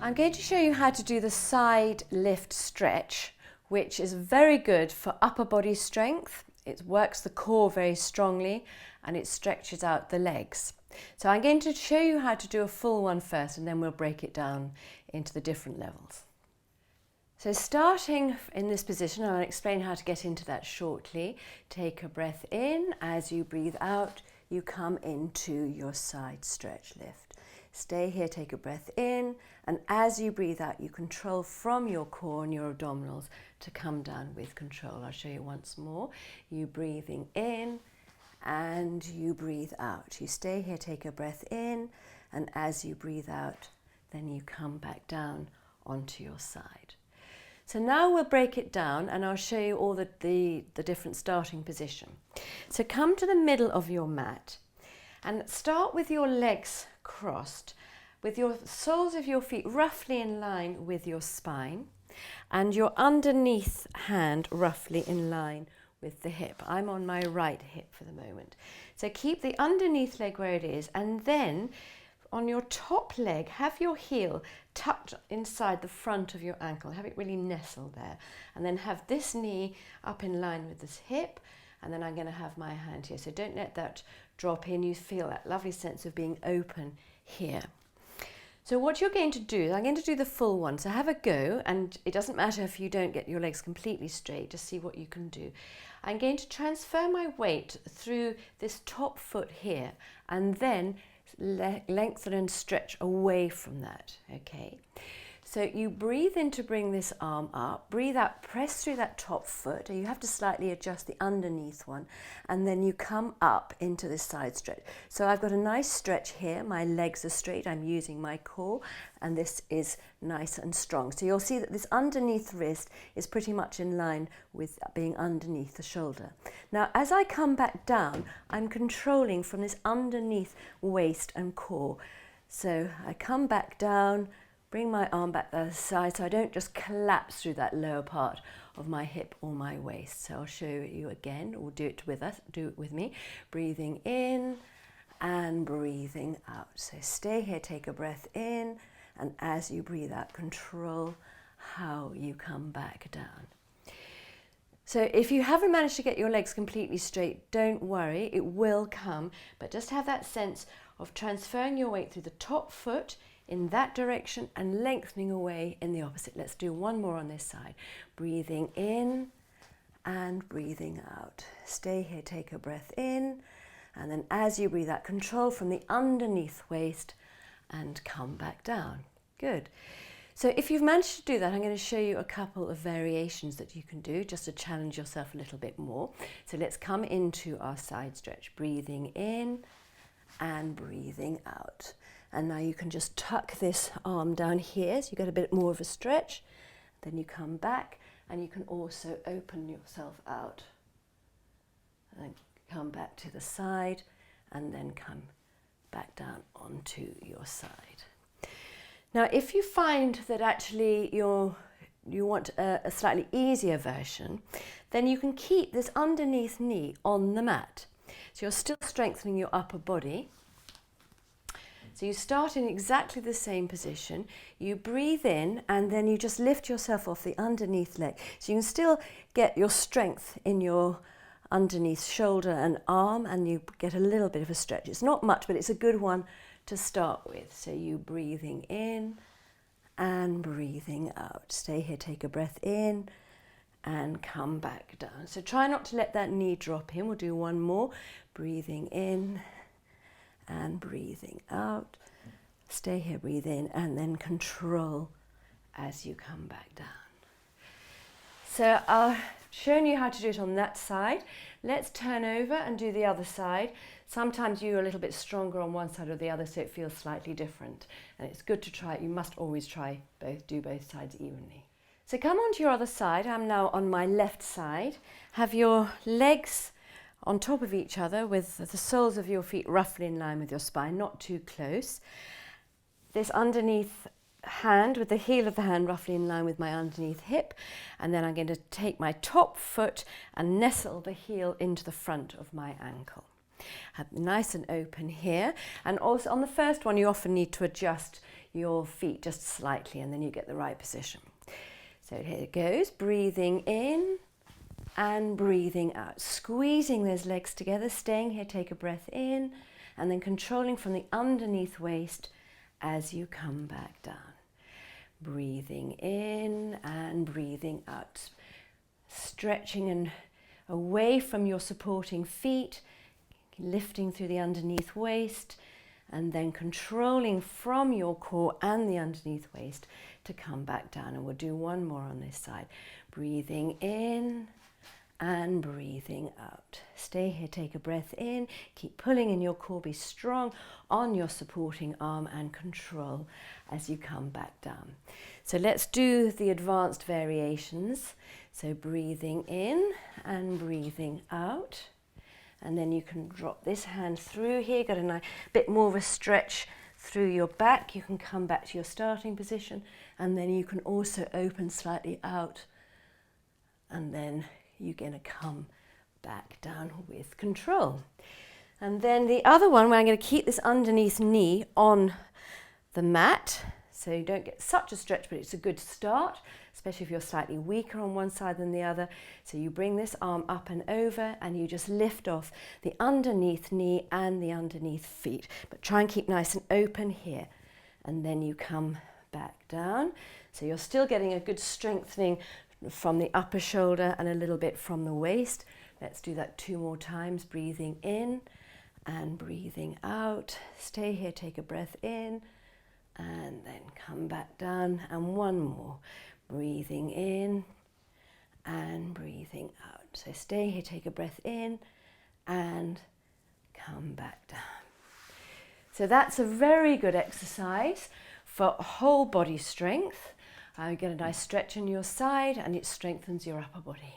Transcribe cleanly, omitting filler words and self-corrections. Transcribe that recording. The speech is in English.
I'm going to show you how to do the side lift stretch, which is very good for upper body strength. It works the core very strongly and it stretches out the legs. So I'm going to show you how to do a full one first, and then we'll break it down into the different levels. So starting in this position, I'll explain how to get into that shortly. Take a breath in. As you breathe out, you come into your side stretch lift. Stay here, take a breath in, and as you breathe out, you control from your core and your abdominals to come down with control. I'll show you once more. You breathing in and you breathe out. You stay here, take a breath in, and as you breathe out, then you come back down onto your side. So now we'll break it down and I'll show you all the different starting position. So come to the middle of your mat and start with your legs crossed, with your soles of your feet roughly in line with your spine and your underneath hand roughly in line with the hip. I'm on my right hip for the moment. So keep the underneath leg where it is, and then on your top leg, have your heel tucked inside the front of your ankle. Have it really nestled there. And then have this knee up in line with this hip. And then I'm going to have my hand here. So don't let that drop in. You feel that lovely sense of being open here. So what you're going to do is I'm going to do the full one. So have a go, and it doesn't matter if you don't get your legs completely straight, just see what you can do. I'm going to transfer my weight through this top foot here and then lengthen and stretch away from that, okay? So you breathe in to bring this arm up, breathe out, press through that top foot, you have to slightly adjust the underneath one, and then you come up into this side stretch. So I've got a nice stretch here, my legs are straight, I'm using my core, and this is nice and strong. So you'll see that this underneath wrist is pretty much in line with being underneath the shoulder. Now as I come back down, I'm controlling from this underneath waist and core. So I come back down, bring my arm back the other side so I don't just collapse through that lower part of my hip or my waist. So I'll show you again, or do it with me. Breathing in and breathing out. So stay here, take a breath in, and as you breathe out, control how you come back down. So if you haven't managed to get your legs completely straight, don't worry, it will come, but just have that sense of transferring your weight through the top foot in that direction and lengthening away in the opposite. Let's do one more on this side. Breathing in and breathing out. Stay here, take a breath in, and then as you breathe out, control from the underneath waist and come back down. Good. So if you've managed to do that, I'm going to show you a couple of variations that you can do just to challenge yourself a little bit more. So let's come into our side stretch. Breathing in and breathing out. And now you can just tuck this arm down here so you get a bit more of a stretch. Then you come back and you can also open yourself out. And then come back to the side and then come back down onto your side. Now if you find that actually you want a slightly easier version, then you can keep this underneath knee on the mat. So you're still strengthening your upper body. So you start in exactly the same position, you breathe in and then you just lift yourself off the underneath leg. So you can still get your strength in your underneath shoulder and arm, and you get a little bit of a stretch. It's not much, but it's a good one to start with. So you breathing in and breathing out. Stay here, take a breath in and come back down. So try not to let that knee drop in. We'll do one more. Breathing in and breathing out. Stay here, breathe in, and then control as you come back down. So I've shown you how to do it on that side. Let's turn over and do the other side. Sometimes you're a little bit stronger on one side or the other, so it feels slightly different. And it's good to try it. You must always try both, do both sides evenly. So come on to your other side. I'm now on my left side. Have your legs on top of each other with the soles of your feet roughly in line with your spine, not too close. This underneath hand with the heel of the hand roughly in line with my underneath hip, and then I'm going to take my top foot and nestle the heel into the front of my ankle. Nice and open here. And also on the first one, you often need to adjust your feet just slightly, and then you get the right position. So here it goes, breathing in and breathing out, squeezing those legs together, staying here, take a breath in, and then controlling from the underneath waist as you come back down. Breathing in and breathing out, stretching and away from your supporting feet, lifting through the underneath waist, and then controlling from your core and the underneath waist to come back down. And we'll do one more on this side. Breathing in and breathing out. Stay here, take a breath in, keep pulling in your core, be strong on your supporting arm and control as you come back down. So let's do the advanced variations. So breathing in and breathing out. And then you can drop this hand through here, got a nice bit more of a stretch through your back. You can come back to your starting position, and then you can also open slightly out, and then you're going to come back down with control. And then the other one, where I'm going to keep this underneath knee on the mat, so you don't get such a stretch, but it's a good start, especially if you're slightly weaker on one side than the other. So you bring this arm up and over, and you just lift off the underneath knee and the underneath feet. But try and keep nice and open here. And then you come back down. So you're still getting a good strengthening from the upper shoulder and a little bit from the waist. Let's do that 2 more times. Breathing in and breathing out. Stay here, take a breath in, and then come back down, and one more. Breathing in and breathing out. So stay here, take a breath in, and come back down. So that's a very good exercise for whole body strength. You get a nice stretch on your side, and it strengthens your upper body.